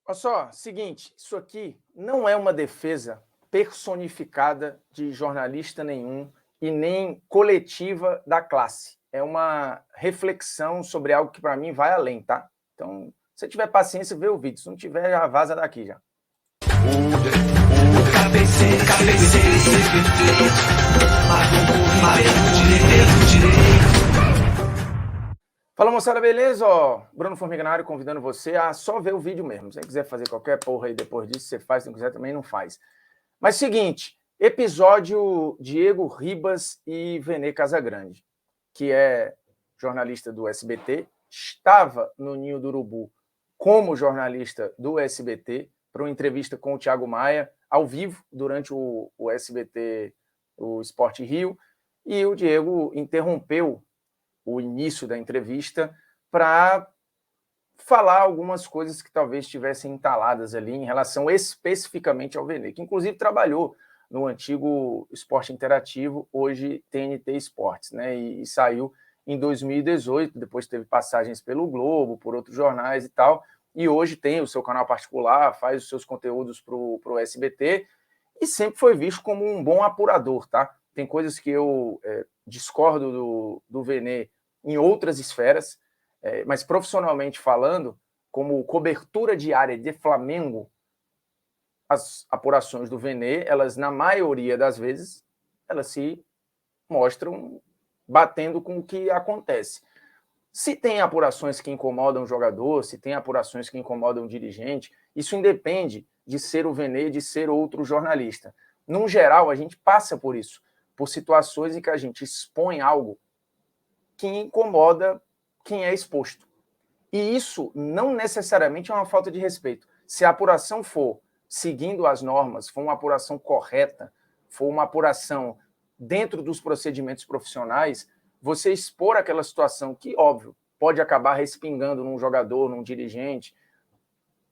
Olha só, seguinte, isso aqui não é uma defesa personificada de jornalista nenhum e nem coletiva da classe. É uma reflexão sobre algo que para mim vai além, tá? Então, se tiver paciência, vê o vídeo. Se não tiver, já vaza daqui já. Fala, moçada, beleza? Ó, Bruno Formiga na área, convidando você a só ver o vídeo mesmo. Se você quiser fazer qualquer porra aí depois disso, você faz. Se não quiser, também não faz. Mas seguinte, episódio Diego Ribas e Vene Casagrande, que é jornalista do SBT, estava no Ninho do Urubu como jornalista do SBT para uma entrevista com o Thiago Maia, ao vivo, durante o SBT, o Sport Rio, e o Diego interrompeu o início da entrevista para falar algumas coisas que talvez estivessem entaladas ali em relação especificamente ao Vene, que inclusive trabalhou no antigo Esporte Interativo, hoje TNT Esportes, né? E saiu em 2018, depois teve passagens pelo Globo, por outros jornais e tal, e hoje tem o seu canal particular, faz os seus conteúdos para o SBT, e sempre foi visto como um bom apurador, tá? Tem coisas que eu discordo do Vene em outras esferas, mas profissionalmente falando, como cobertura diária de Flamengo, as apurações do Vene, elas, na maioria das vezes, elas se mostram batendo com o que acontece. Se tem apurações que incomodam o jogador, se tem apurações que incomodam o dirigente, isso independe de ser o Vene, de ser outro jornalista. Num geral, a gente passa por isso, por situações em que a gente expõe algo que incomoda quem é exposto. E isso não necessariamente é uma falta de respeito. Se a apuração for seguindo as normas, for uma apuração correta, for uma apuração dentro dos procedimentos profissionais, você expor aquela situação que, óbvio, pode acabar respingando num jogador, num dirigente,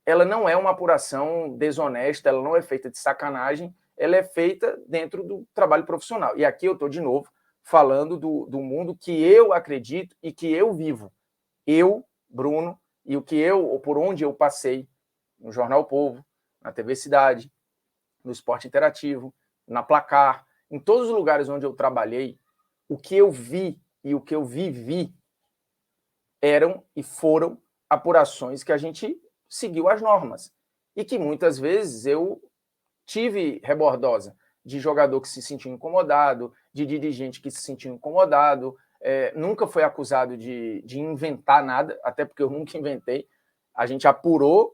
ela não é uma apuração desonesta, ela não é feita de sacanagem, ela é feita dentro do trabalho profissional. E aqui eu estou, de novo, falando do mundo que eu acredito e que eu vivo. Eu, Bruno, e o que eu, por onde eu passei, no Jornal Povo, na TV Cidade, no Esporte Interativo, na Placar, em todos os lugares onde eu trabalhei, o que eu vi e o que eu vivi eram e foram apurações que a gente seguiu as normas. E que muitas vezes eu tive rebordosa de jogador que se sentiu incomodado, de dirigente que se sentiu incomodado, nunca foi acusado de inventar nada, até porque eu nunca inventei. A gente apurou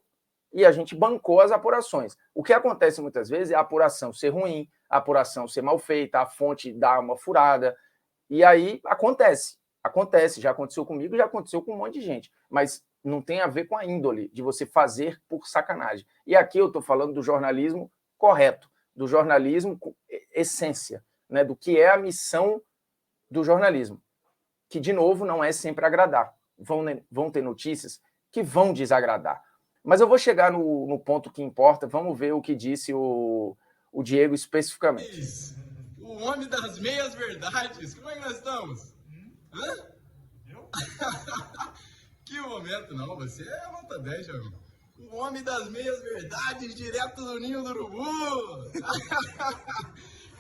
e a gente bancou as apurações. O que acontece muitas vezes é a apuração ser ruim, a apuração ser mal feita, a fonte dar uma furada, e aí acontece, já aconteceu comigo, já aconteceu com um monte de gente, mas não tem a ver com a índole de você fazer por sacanagem. E aqui eu estou falando do jornalismo correto, do jornalismo com essência, né, do que é a missão do jornalismo, que, de novo, não é sempre agradar. Vão ter notícias que vão desagradar. Mas eu vou chegar no ponto que importa, vamos ver o que disse o Diego especificamente. O homem das meias verdades. Como é que nós estamos? Hã? Eu? Que momento, não. Você é nota 10, Thiago. O homem das meias verdades, direto do Ninho do Urubu.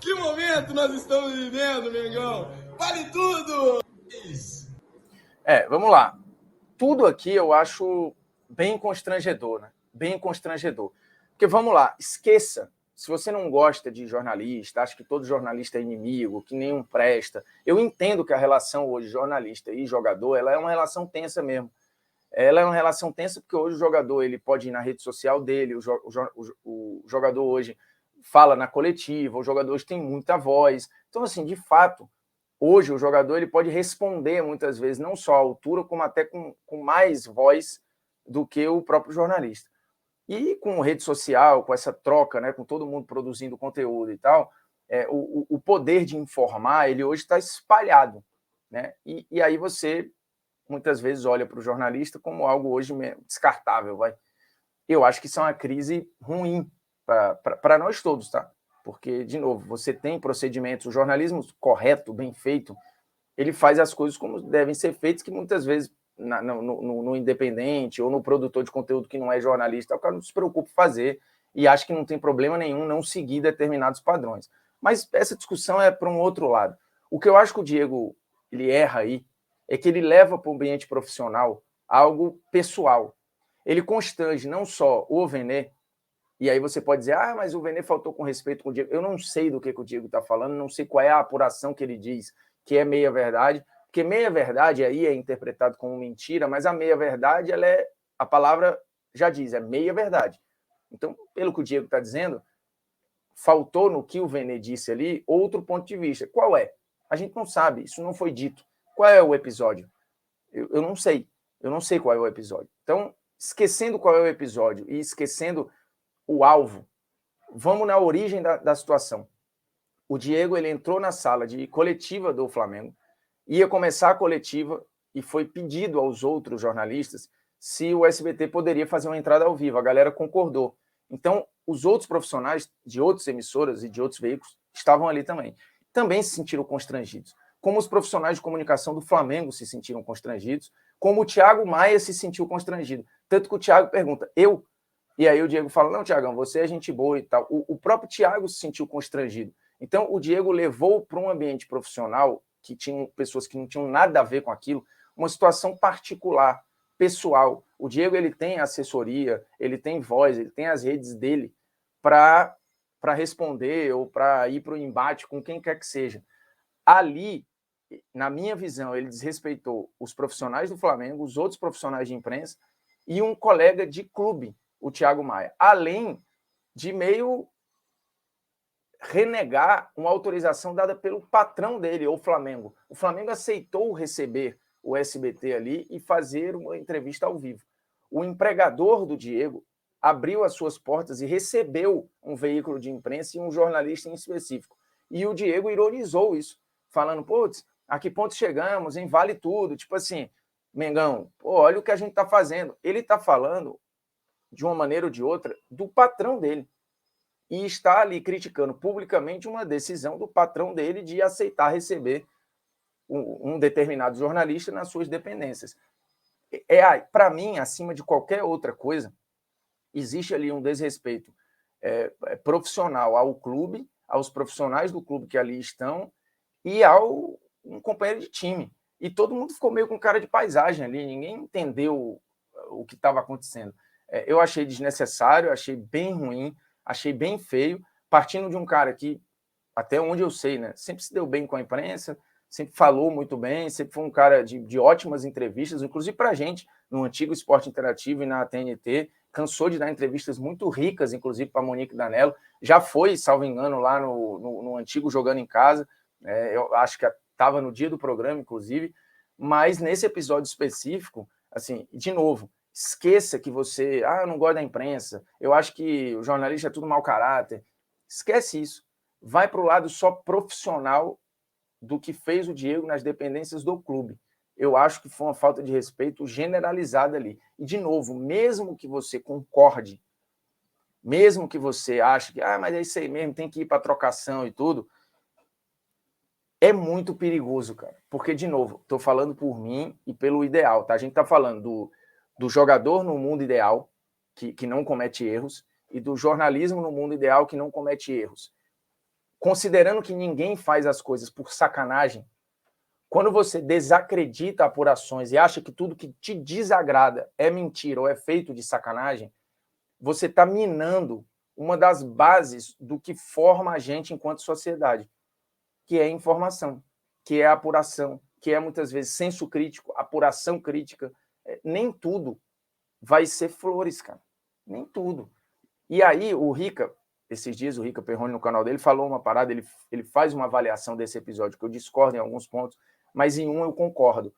Que momento nós estamos vivendo, Mengão. Vale tudo. Isso. Vamos lá. Tudo aqui eu acho bem constrangedor, né? Bem constrangedor. Porque vamos lá, esqueça. Se você não gosta de jornalista, acha que todo jornalista é inimigo, que nenhum presta. Eu entendo que a relação hoje, jornalista e jogador, ela é uma relação tensa mesmo. Ela é uma relação tensa porque hoje o jogador ele pode ir na rede social dele, o jogador hoje fala na coletiva, o jogador hoje tem muita voz. Então, assim, de fato, hoje o jogador ele pode responder muitas vezes, não só à altura, como até com mais voz do que o próprio jornalista. E com rede social, com essa troca, né, com todo mundo produzindo conteúdo e tal, o poder de informar, ele hoje está espalhado. Né? E aí você, muitas vezes, olha para o jornalista como algo hoje descartável. Vai. Eu acho que isso é uma crise ruim para nós todos, tá? Porque, de novo, você tem procedimentos, o jornalismo correto, bem feito, ele faz as coisas como devem ser feitas, que muitas vezes no independente ou no produtor de conteúdo que não é jornalista, o cara não se preocupa em fazer e acha que não tem problema nenhum não seguir determinados padrões. Mas essa discussão é para um outro lado. O que eu acho que o Diego ele erra aí é que ele leva para o ambiente profissional algo pessoal. Ele constrange não só o Vené, e aí você pode dizer, mas o Vené faltou com respeito com o Diego. Eu não sei do que o Diego está falando, não sei qual é a apuração que ele diz que é meia-verdade, porque meia-verdade aí é interpretado como mentira, mas a meia-verdade, a palavra já diz, é meia-verdade. Então, pelo que o Diego está dizendo, faltou no que o Vené disse ali outro ponto de vista. Qual é? A gente não sabe, isso não foi dito. Qual é o episódio? Eu não sei. Eu não sei qual é o episódio. Então, esquecendo qual é o episódio e esquecendo o alvo, vamos na origem da situação. O Diego ele entrou na sala de coletiva do Flamengo, ia começar a coletiva e foi pedido aos outros jornalistas se o SBT poderia fazer uma entrada ao vivo. A galera concordou. Então, os outros profissionais de outras emissoras e de outros veículos estavam ali também. Também se sentiram constrangidos. Como os profissionais de comunicação do Flamengo se sentiram constrangidos, como o Thiago Maia se sentiu constrangido. Tanto que o Thiago pergunta, eu? E aí o Diego fala, não, Thiagão, você é gente boa e tal. O próprio Thiago se sentiu constrangido. Então, o Diego levou para um ambiente profissional que tinham pessoas que não tinham nada a ver com aquilo, uma situação particular, pessoal. O Diego ele tem assessoria, ele tem voz, ele tem as redes dele para responder ou para ir para o embate com quem quer que seja. Ali, na minha visão, ele desrespeitou os profissionais do Flamengo, os outros profissionais de imprensa e um colega de clube, o Thiago Maia, além de meio renegar uma autorização dada pelo patrão dele, o Flamengo. O Flamengo aceitou receber o SBT ali e fazer uma entrevista ao vivo. O empregador do Diego abriu as suas portas e recebeu um veículo de imprensa e um jornalista em específico. E o Diego ironizou isso, falando, putz, a que ponto chegamos, hein? Vale tudo. Tipo assim, Mengão, pô, olha o que a gente está fazendo. Ele está falando, de uma maneira ou de outra, do patrão dele. E está ali criticando publicamente uma decisão do patrão dele de aceitar receber um determinado jornalista nas suas dependências. Para mim, acima de qualquer outra coisa, existe ali um desrespeito profissional ao clube, aos profissionais do clube que ali estão e ao um companheiro de time. E todo mundo ficou meio com cara de paisagem ali, ninguém entendeu o que estava acontecendo. Eu achei desnecessário, achei bem ruim, achei bem feio, partindo de um cara que, até onde eu sei, né, sempre se deu bem com a imprensa, sempre falou muito bem, sempre foi um cara de ótimas entrevistas, inclusive para a gente, no antigo Esporte Interativo e na TNT, cansou de dar entrevistas muito ricas, inclusive para a Monique Danello, já foi, salvo engano, lá no antigo Jogando em Casa, eu acho que estava no dia do programa, inclusive, mas nesse episódio específico, assim, de novo, esqueça que você, eu não gosto da imprensa, eu acho que o jornalista é tudo mau caráter. Esquece isso. Vai para o lado só profissional do que fez o Diego nas dependências do clube. Eu acho que foi uma falta de respeito generalizada ali. E, de novo, mesmo que você concorde, mesmo que você ache que, mas é isso aí mesmo, tem que ir para trocação e tudo, é muito perigoso, cara. Porque, de novo, estou falando por mim e pelo ideal, tá? A gente está falando do jogador no mundo ideal, que não comete erros, e do jornalismo no mundo ideal, que não comete erros. Considerando que ninguém faz as coisas por sacanagem, quando você desacredita apurações e acha que tudo que te desagrada é mentira ou é feito de sacanagem, você está minando uma das bases do que forma a gente enquanto sociedade, que é informação, que é apuração, que é muitas vezes senso crítico, apuração crítica. Nem tudo vai ser flores, cara. Nem tudo. E aí o Rica, esses dias o Rica Perrone no canal dele falou uma parada, ele faz uma avaliação desse episódio, que eu discordo em alguns pontos, mas em um eu concordo.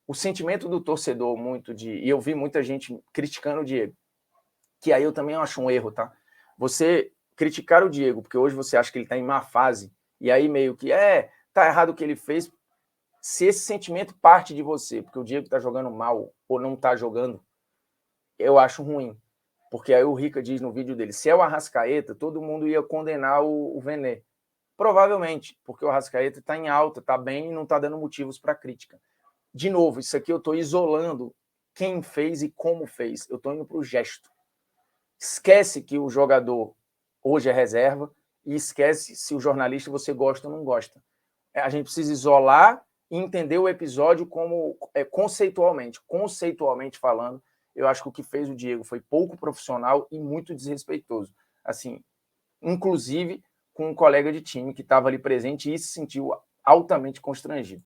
O sentimento do torcedor e eu vi muita gente criticando o Diego, que aí eu também acho um erro, tá? Você criticar o Diego, porque hoje você acha que ele tá em má fase, e aí meio que, tá errado o que ele fez, se esse sentimento parte de você, porque o Diego tá jogando mal ou não tá jogando, eu acho ruim. Porque aí o Rica diz no vídeo dele, se é o Arrascaeta, todo mundo ia condenar o Vené. Provavelmente, porque o Arrascaeta está em alta, está bem e não está dando motivos para crítica. de novo, isso aqui eu estou isolando quem fez e como fez. Eu estou indo para o gesto. Esquece que o jogador hoje é reserva e esquece se o jornalista você gosta ou não gosta. A gente precisa isolar e entender o episódio como conceitualmente. Conceitualmente falando, eu acho que o que fez o Diego foi pouco profissional e muito desrespeitoso. Assim, inclusive com um colega de time que estava ali presente e se sentiu altamente constrangido.